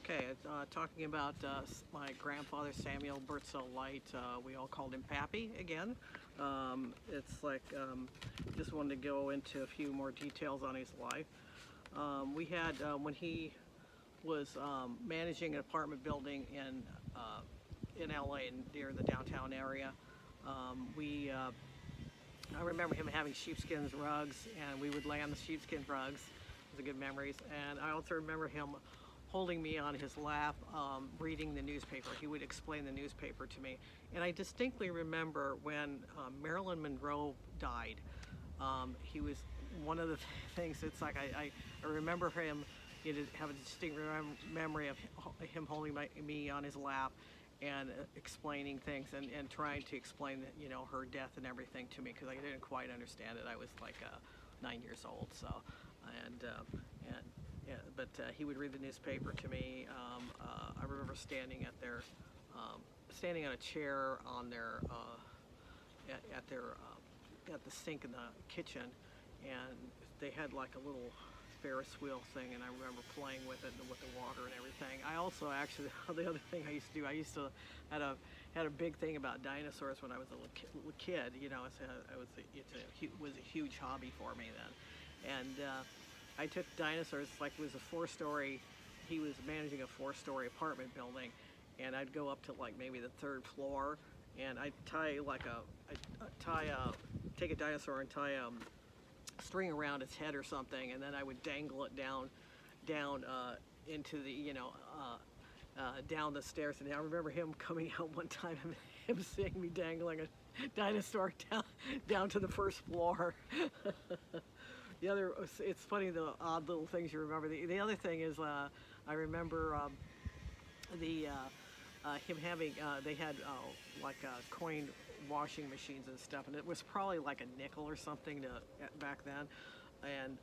Okay, talking about my grandfather Samuel Bertzel Light. We all called him Pappy again. It's like just wanted to go into a few more details on his life. We had when he was managing an apartment building in LA near the downtown area. We I remember him having sheepskin rugs, and we would lay on the sheepskin rugs. Those are good memories. And I also remember him holding me on his lap, reading the newspaper. He would explain the newspaper to me. And I distinctly remember when Marilyn Monroe died. He was one of the things. It's like I remember him. You know, have a distinct memory of him holding me on his lap and explaining things and trying to explain, you know, her death and everything to me, because I didn't quite understand it. I was like 9 years old, so and yeah, but he would read the newspaper to me. I remember standing on a chair on their at the sink in the kitchen, and they had like a little Ferris wheel thing, and I remember playing with it and with the water and everything. I also actually, the other thing I used to do, had a big thing about dinosaurs when I was a little kid. You know, it was a huge hobby for me then, and I took dinosaurs. Like, it was a four-story. He was managing a four-story apartment building, and I'd go up to like maybe the third floor, and I'd take a dinosaur and tie string around its head or something, and then I would dangle it down into the, you know, down the stairs. And I remember him coming out one time and him seeing me dangling a dinosaur down to the first floor. It's funny, the odd little things you remember. The other thing is, I remember him having, they had like coin washing machines and stuff, and it was probably like a nickel or something back then, and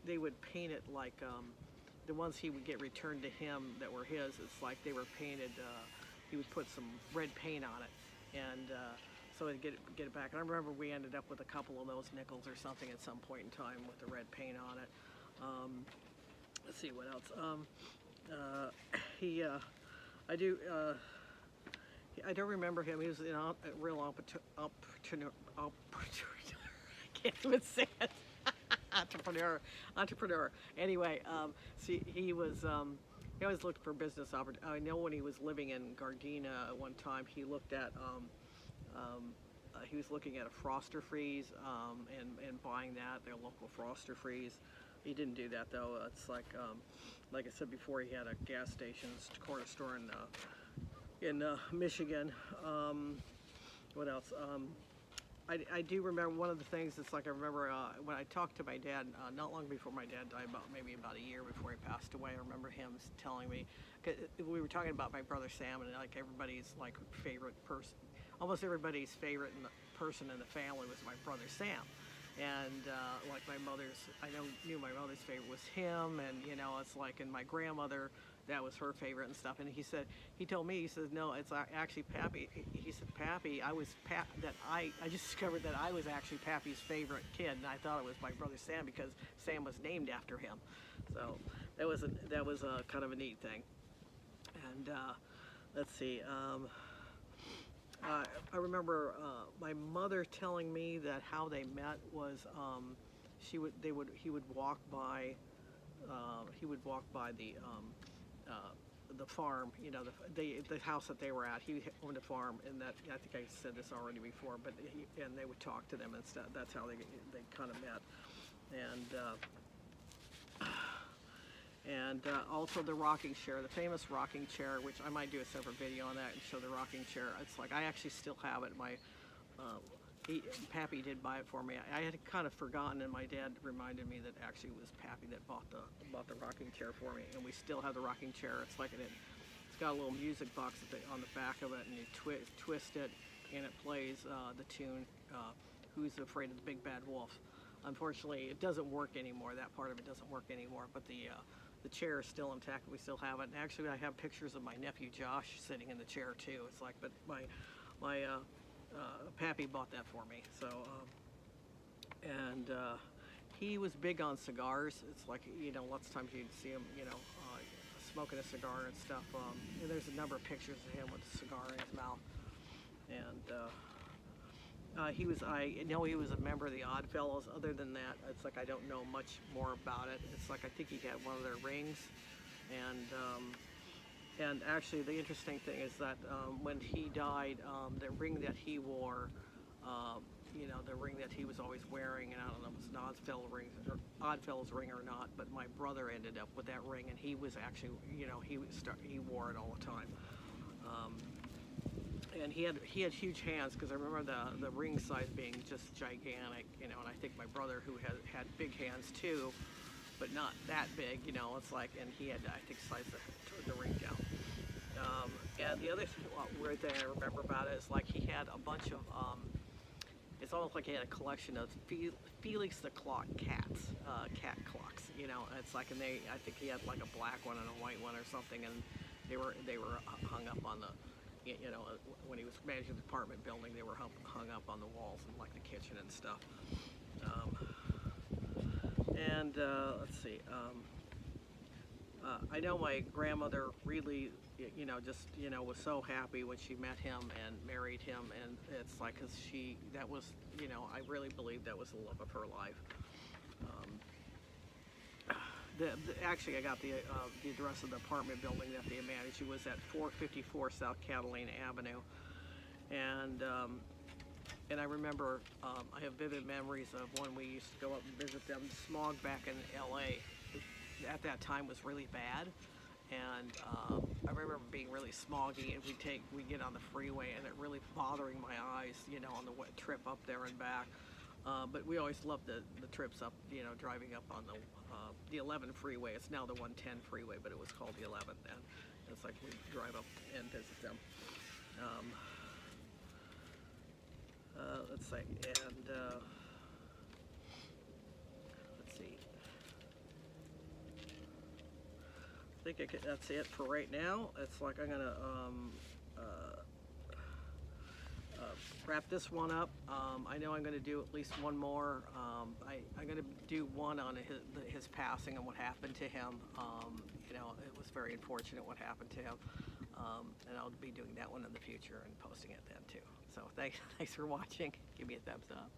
they would paint it like the ones he would get returned to him that were his. It's like they were painted. He would put some red paint on it, and so to get it back. And I remember we ended up with a couple of those nickels or something at some point in time with the red paint on it. Let's see what else. I don't remember him. He was a real entrepreneur. I can't even say it. Entrepreneur. Anyway, see, he always looked for business opportunities. I know when he was living in Gardena at one time, he looked at he was looking at a Froster Freeze and buying that, their local Froster Freeze. He didn't do that though. It's like I said before, he had a gas station, corner store in Michigan. What else? I do remember one of the things. It's like I remember when I talked to my dad not long before my dad died, maybe about a year before he passed away. I remember him telling me, 'cause we were talking about my brother Sam, and like everybody's like favorite person, almost everybody's favorite person in the family was my brother Sam. And like I knew my mother's favorite was him, and you know, it's like, and my grandmother, that was her favorite and stuff. And he told me, he says, no, it's actually Pappy. He said, Pappy, I just discovered that I was actually Pappy's favorite kid, and I thought it was my brother Sam because Sam was named after him. So that was a kind of a neat thing. And let's see. I remember my mother telling me that how they met was he would walk by the farm, you know, the house that they were at. He owned a farm, and that, I think I said this already before, but and they would talk to them and stuff. That's how they kind of met. And also the rocking chair, the famous rocking chair, which I might do a separate video on that and show the rocking chair. It's like, I actually still have it. Pappy did buy it for me. I had kind of forgotten, and my dad reminded me that actually it was Pappy that bought the rocking chair for me, and we still have the rocking chair. It's like it's got a little music box on the back of it, and you twist it, and it plays the tune "Who's Afraid of the Big Bad Wolf." Unfortunately, it doesn't work anymore. That part of it doesn't work anymore, but the chair is still intact. We still have it. And actually, I have pictures of my nephew Josh sitting in the chair too. It's like, but my Pappy bought that for me. So, and he was big on cigars. It's like, lots of times you'd see him, smoking a cigar and stuff. And there's a number of pictures of him with a cigar in his mouth. And I know he was a member of the Oddfellows. Other than that, it's like I don't know much more about it. It's like I think he had one of their rings. And actually, the interesting thing is that when he died, the ring that he wore, the ring that he was always wearing, and I don't know if it's an Oddfellows ring or not, but my brother ended up with that ring, and he was actually, he wore it all the time. And he had huge hands, because I remember the ring size being just gigantic, and I think my brother, who had big hands too, but not that big, it's like, and he had, I think, sized the ring down. And the other weird thing I remember about it is like he had a bunch of, it's almost like he had a collection of Felix the Clock cats, cat clocks, it's like, and I think he had like a black one and a white one or something, and they were hung up on the, when he was managing the apartment building, they were hung up on the walls in like the kitchen and stuff. Let's see. I know my grandmother really, was so happy when she met him and married him, and it's like, cause that was, I really believe that was the love of her life. Actually, I got the address of the apartment building that they managed. It was at 454 South Catalina Avenue, and I remember I have vivid memories of when we used to go up and visit them. The smog back in LA at that time was really bad, and I remember being really smoggy, and we'd get on the freeway and it really bothering my eyes, on the trip up there and back. But we always loved the trips up, driving up on the 11 freeway. It's now the 110 freeway, but it was called the 11 then. It's like we'd drive up and visit them. Let's see, and let's see. I think that's it for right now. It's like I'm gonna wrap this one up. I know I'm going to do at least one more. I'm going to do one on his passing and what happened to him. It was very unfortunate what happened to him. And I'll be doing that one in the future and posting it then too. So thanks for watching. Give me a thumbs up.